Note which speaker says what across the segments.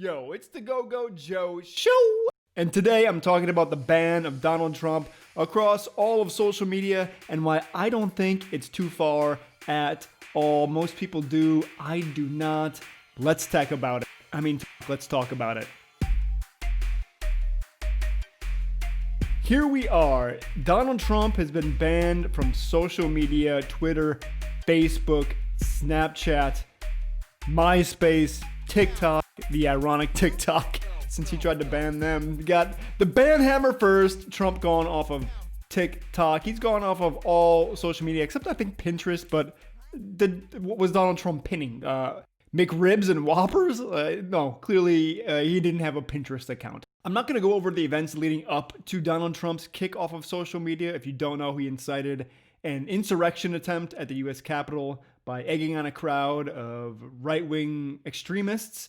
Speaker 1: Yo, it's the GoGo Joe Show! And today I'm talking about the ban of Donald Trump across all of social media and why I don't think it's too far at all. Most people do. I do not. Let's talk about it. Let's talk about it. Here we are. Donald Trump has been banned from social media, Twitter, Facebook, Snapchat, MySpace, TikTok, the ironic TikTok, since he tried to ban them. We got the ban hammer first. Trump gone off of TikTok. He's gone off of all social media, except I think Pinterest, but what was Donald Trump pinning? McRibs and Whoppers? No, clearly he didn't have a Pinterest account. I'm not going to go over the events leading up to Donald Trump's kickoff of social media. If you don't know, he incited an insurrection attempt at the U.S. Capitol by egging on a crowd of right-wing extremists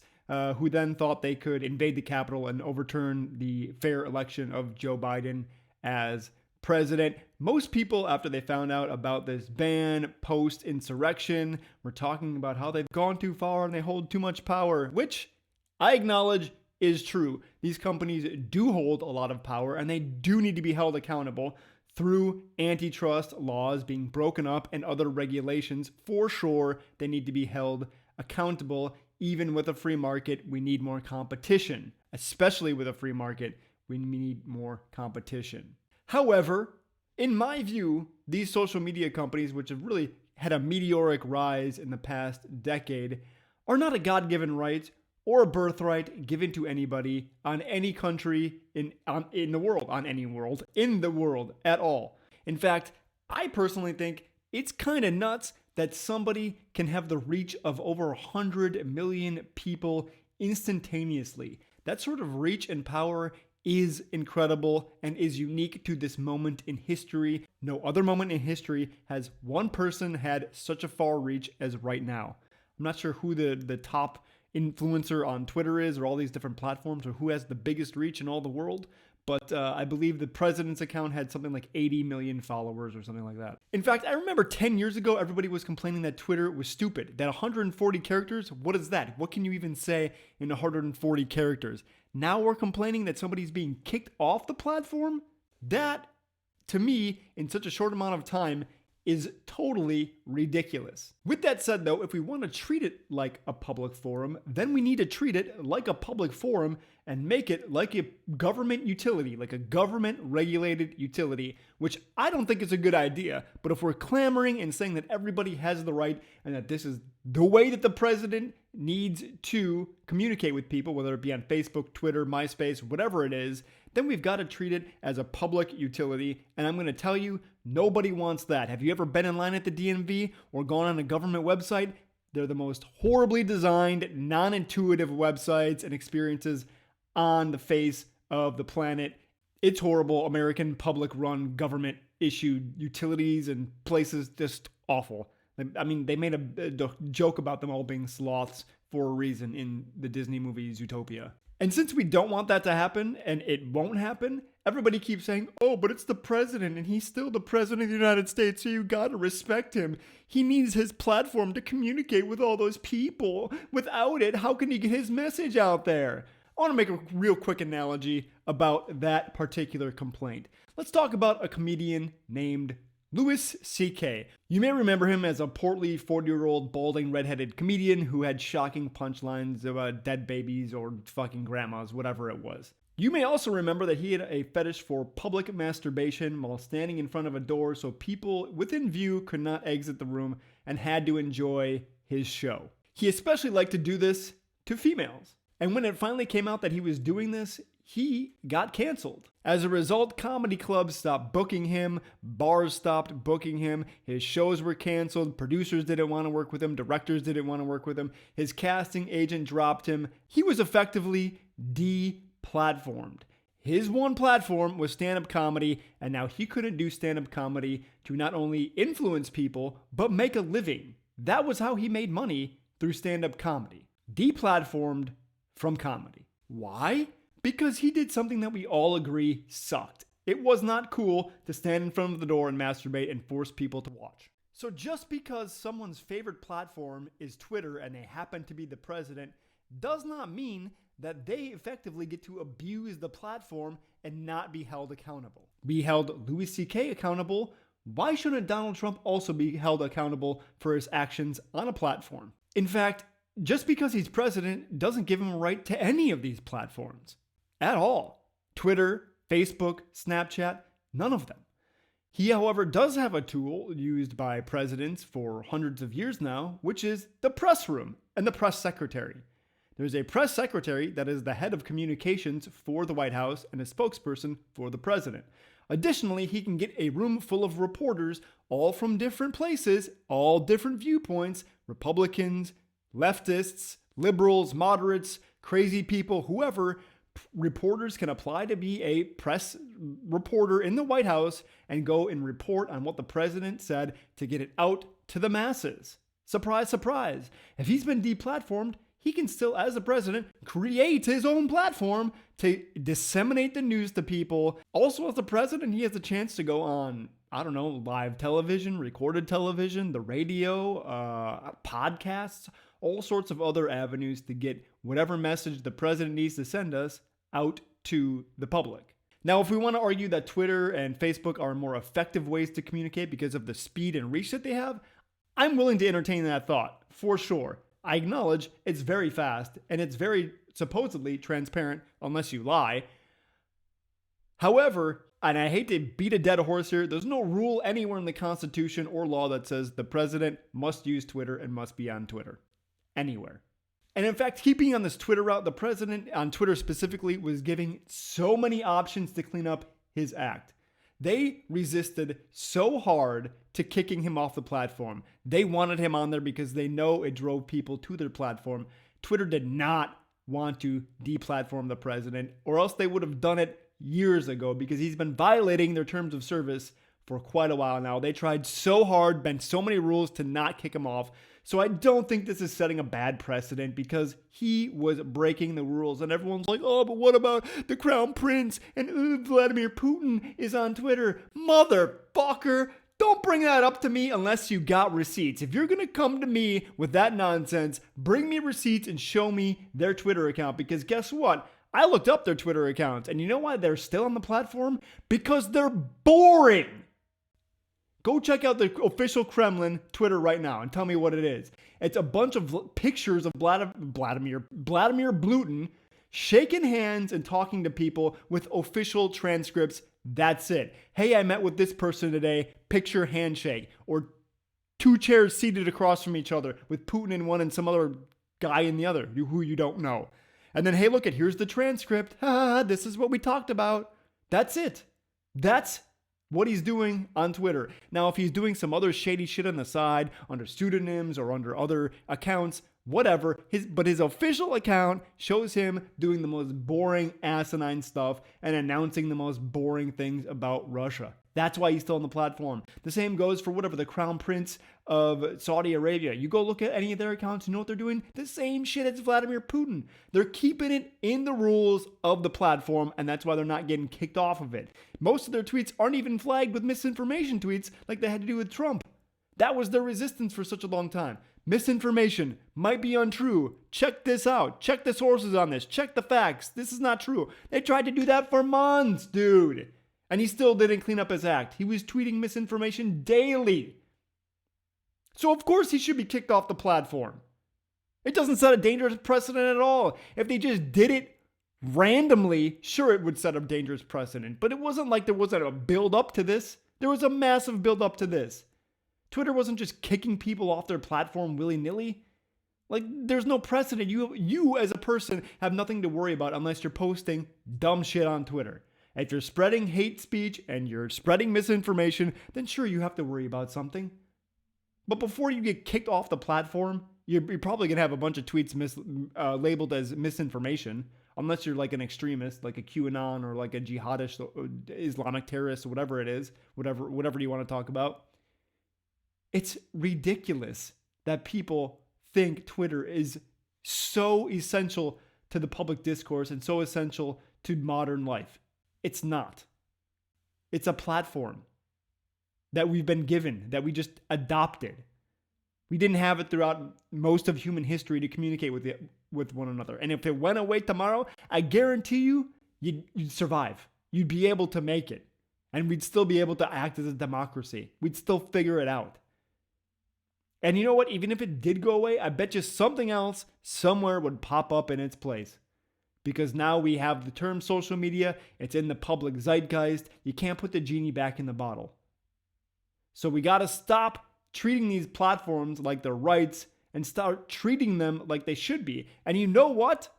Speaker 1: who then thought they could invade the Capitol and overturn the fair election of Joe Biden as president. Most people, after they found out about this ban post-insurrection, were talking about how they've gone too far and they hold too much power, which I acknowledge is true. These companies do hold a lot of power and they do need to be held accountable through antitrust laws being broken up and other regulations. For sure, they need to be held accountable. Even with a free market, we need more competition. Especially with a free market, we need more competition. However, in my view, these social media companies, which have really had a meteoric rise in the past decade, are not a God-given right or a birthright given to anybody on any country in the world at all. In fact, I personally think it's kind of nuts that somebody can have the reach of over 100 million people instantaneously. That sort of reach and power is incredible and is unique to this moment in history. No other moment in history has one person had such a far reach as right now. I'm not sure who the top influencer on Twitter is or all these different platforms or who has the biggest reach in all the world. But I believe the president's account had something like 80 million followers or something like that. In fact, I remember 10 years ago, everybody was complaining that Twitter was stupid. That 140 characters, what is that? What can you even say in 140 characters? Now we're complaining that somebody's being kicked off the platform? That, to me, in such a short amount of time, is totally ridiculous. With that said, though, if we want to treat it like a public forum, then we need to treat it like a public forum and make it like a government utility, like a government-regulated utility, which I don't think is a good idea. But if we're clamoring and saying that everybody has the right and that this is the way that the president needs to communicate with people, whether it be on Facebook, Twitter, MySpace, whatever it is, then we've got to treat it as a public utility. And I'm going to tell you, nobody wants that. Have you ever been in line at the DMV or gone on a government website? They're the most horribly designed, non-intuitive websites and experiences on the face of the planet. It's horrible. American public-run, government-issued utilities and places, just awful. I mean, they made a joke about them all being sloths for a reason in the Disney movie Zootopia. And since we don't want that to happen, and it won't happen, everybody keeps saying, oh, but it's the president, and he's still the president of the United States, so you gotta respect him. He needs his platform to communicate with all those people. Without it, how can he get his message out there? I want to make a real quick analogy about that particular complaint. Let's talk about a comedian named Louis C.K. You may remember him as a portly 40-year-old balding redheaded comedian who had shocking punchlines about dead babies or fucking grandmas, whatever it was. You may also remember that he had a fetish for public masturbation while standing in front of a door so people within view could not exit the room and had to enjoy his show. He especially liked to do this to females. And when it finally came out that he was doing this, he got canceled. As a result, comedy clubs stopped booking him, bars stopped booking him, his shows were canceled, producers didn't want to work with him, directors didn't want to work with him, his casting agent dropped him. He was effectively deplatformed. His one platform was stand-up comedy, and now he couldn't do stand-up comedy to not only influence people, but make a living. That was how he made money through stand-up comedy. Deplatformed from comedy. Why? Because he did something that we all agree sucked. It was not cool to stand in front of the door and masturbate and force people to watch. So just because someone's favorite platform is Twitter and they happen to be the president does not mean that they effectively get to abuse the platform and not be held accountable. We held Louis C.K. accountable. Why shouldn't Donald Trump also be held accountable for his actions on a platform? In fact, just because he's president doesn't give him a right to any of these platforms at all. Twitter, Facebook, Snapchat, none of them. He, however, does have a tool used by presidents for hundreds of years now, which is the press room and the press secretary. There's a press secretary that is the head of communications for the White House and a spokesperson for the president. Additionally, he can get a room full of reporters, all from different places, all different viewpoints, Republicans, leftists, liberals, moderates, crazy people, whoever. Reporters can apply to be a press reporter in the White House and go and report on what the president said to get it out to the masses. Surprise, surprise. If he's been deplatformed, he can still, as the president, create his own platform to disseminate the news to people. Also, as the president, he has a chance to go on, live television, recorded television, the radio, podcasts, all sorts of other avenues to get whatever message the president needs to send us out to the public. Now, if we want to argue that Twitter and Facebook are more effective ways to communicate because of the speed and reach that they have, I'm willing to entertain that thought, for sure. I acknowledge it's very fast and it's very supposedly transparent unless you lie. However, and I hate to beat a dead horse here, there's no rule anywhere in the Constitution or law that says the president must use Twitter and must be on Twitter. Anywhere. And in fact, keeping on this Twitter route, the president on Twitter specifically was giving so many options to clean up his act. They resisted so hard to kicking him off the platform. They wanted him on there because they know it drove people to their platform. Twitter did not want to deplatform the president, or else they would have done it years ago because he's been violating their terms of service for quite a while now. They tried so hard, bent so many rules to not kick him off. So I don't think this is setting a bad precedent because he was breaking the rules. And everyone's like, oh, but what about the Crown Prince and Vladimir Putin is on Twitter? Motherfucker, don't bring that up to me unless you got receipts. If you're going to come to me with that nonsense, bring me receipts and show me their Twitter account. Because guess what? I looked up their Twitter accounts. And you know why they're still on the platform? Because they're boring. Go check out the official Kremlin Twitter right now and tell me what it is. It's a bunch of pictures of Vladimir Putin shaking hands and talking to people with official transcripts. That's it. Hey, I met with this person today. Picture handshake. Or two chairs seated across from each other with Putin in one and some other guy in the other who you don't know. And then, hey, look, here's the transcript. This is what we talked about. That's it. That's what he's doing on Twitter. Now, if he's doing some other shady shit on the side, under pseudonyms or under other accounts, whatever, his official account shows him doing the most boring, asinine stuff and announcing the most boring things about Russia. That's why he's still on the platform. The same goes for whatever, the Crown Prince of Saudi Arabia. You go look at any of their accounts, you know what they're doing? The same shit as Vladimir Putin. They're keeping it in the rules of the platform, and that's why they're not getting kicked off of it. Most of their tweets aren't even flagged with misinformation tweets like they had to do with Trump. That was their resistance for such a long time. Misinformation might be untrue. Check this out. Check the sources on this. Check the facts. This is not true. They tried to do that for months, dude. And he still didn't clean up his act. He was tweeting misinformation daily. So of course he should be kicked off the platform. It doesn't set a dangerous precedent at all. If they just did it randomly, sure, it would set a dangerous precedent. But it wasn't like there wasn't a build up to this. There was a massive build up to this. Twitter wasn't just kicking people off their platform willy-nilly. Like, there's no precedent. You as a person have nothing to worry about unless you're posting dumb shit on Twitter. If you're spreading hate speech and you're spreading misinformation, then sure, you have to worry about something. But before you get kicked off the platform, you're probably going to have a bunch of tweets labeled as misinformation, unless you're like an extremist, like a QAnon or like a jihadist or Islamic terrorist or whatever it is, whatever you want to talk about. It's ridiculous that people think Twitter is so essential to the public discourse and so essential to modern life. It's not. It's a platform that we've been given, that we just adopted. We didn't have it throughout most of human history to communicate with with one another. And if it went away tomorrow, I guarantee you'd survive. You'd be able to make it. And we'd still be able to act as a democracy. We'd still figure it out. And you know what? Even if it did go away, I bet you something else somewhere would pop up in its place. Because now we have the term social media. It's in the public zeitgeist. You can't put the genie back in the bottle. So we got to stop treating these platforms like they're rights and start treating them like they should be. And you know what?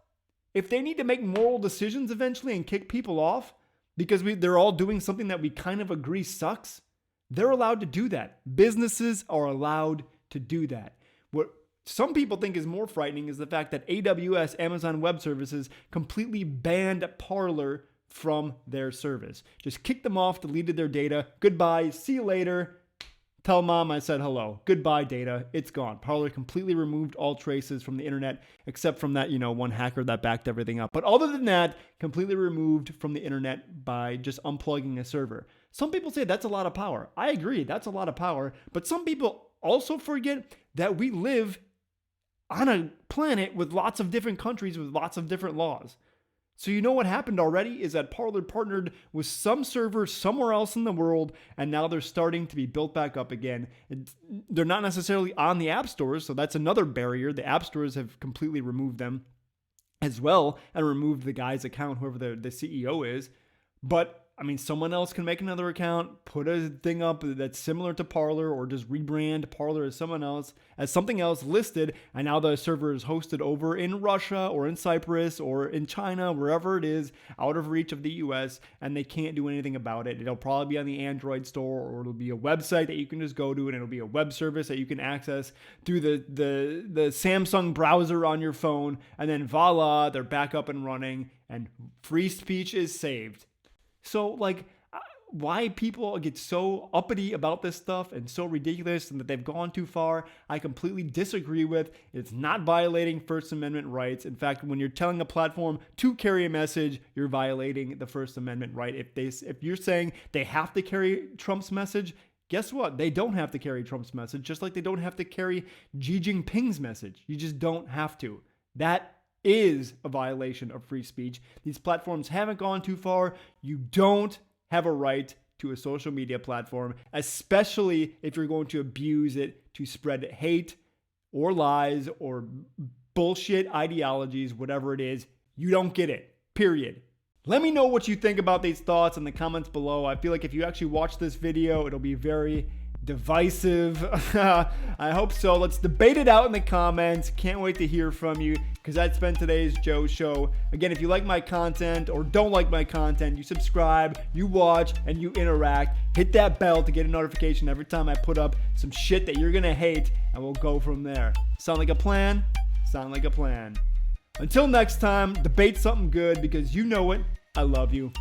Speaker 1: If they need to make moral decisions eventually and kick people off because they're all doing something that we kind of agree sucks, they're allowed to do that. Businesses are allowed to do that. What some people think is more frightening is the fact that AWS, Amazon Web Services, completely banned Parler from their service. Just kicked them off, deleted their data. Goodbye, see you later. Tell mom I said hello. Goodbye, data. It's gone. Parler completely removed all traces from the internet, except from that, one hacker that backed everything up. But other than that, completely removed from the internet by just unplugging a server. Some people say that's a lot of power. I agree, that's a lot of power. But some people also forget that we live on a planet with lots of different countries with lots of different laws. So you know what happened already is that Parler partnered with some server somewhere else in the world, and now they're starting to be built back up again. They're not necessarily on the app stores, so that's another barrier. The app stores have completely removed them as well and removed the guy's account, whoever the CEO is. But someone else can make another account, put a thing up that's similar to Parler, or just rebrand Parler as something else listed, and now the server is hosted over in Russia or in Cyprus or in China, wherever it is, out of reach of the US, and they can't do anything about it. It'll probably be on the Android store, or it'll be a website that you can just go to, and it'll be a web service that you can access through the Samsung browser on your phone, and then voila, they're back up and running, and free speech is saved. So, why people get so uppity about this stuff and so ridiculous and that they've gone too far, I completely disagree with. It's not violating First Amendment rights. In fact, when you're telling a platform to carry a message, you're violating the First Amendment right. If you're saying they have to carry Trump's message, guess what? They don't have to carry Trump's message, just like they don't have to carry Xi Jinping's message. You just don't have to. That is a violation of free speech. These platforms haven't gone too far. You don't have a right to a social media platform, especially if you're going to abuse it to spread hate or lies or bullshit ideologies, whatever it is. You don't get it, period. Let me know what you think about these thoughts in the comments below. I feel like if you actually watch this video, it'll be very divisive. I hope so. Let's debate it out in the comments. Can't wait to hear from you, because that's been today's Joe Show. Again, if you like my content or don't like my content, you subscribe, you watch, and you interact. Hit that bell to get a notification every time I put up some shit that you're gonna hate, and we'll go from there. Sound like a plan? Sound like a plan. Until next time, debate something good, because you know it. I love you.